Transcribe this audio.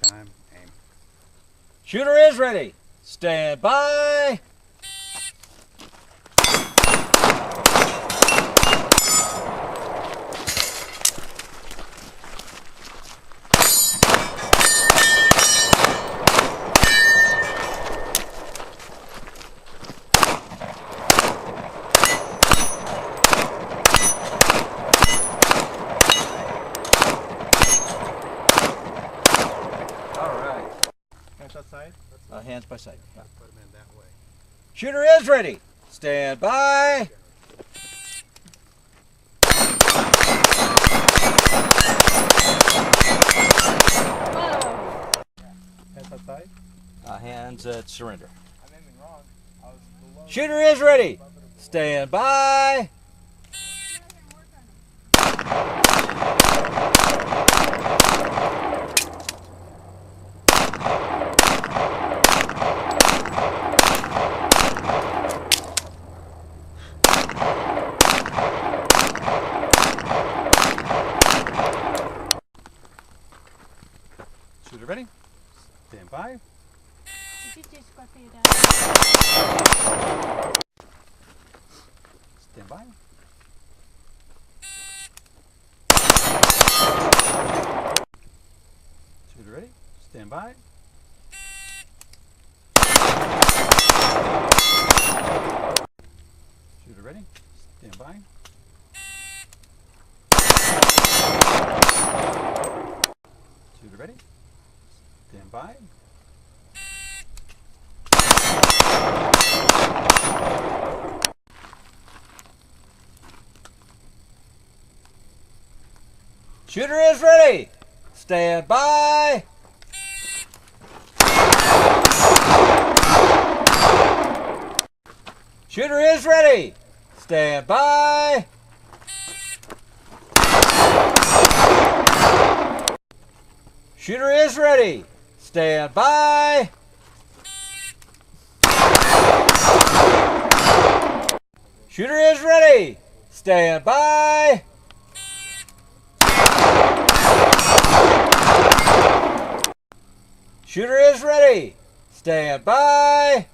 time, aim. Shooter is ready. Stand by. Outside? Hands by side. Put them in that way. Shooter is ready. Stand by. Hands outside? Hands at surrender. I'm aiming wrong. I was below. Shooter is ready. Stand by. Shooter ready? Stand by. Stand by. Shooter ready? Stand by. Shooter ready? Stand by. Shooter ready? Stand by. Shooter is ready. Stand by. Shooter is ready. Stand by. Shooter is ready. Stand by. Shooter is ready. Stand by. Shooter is ready. Stand by.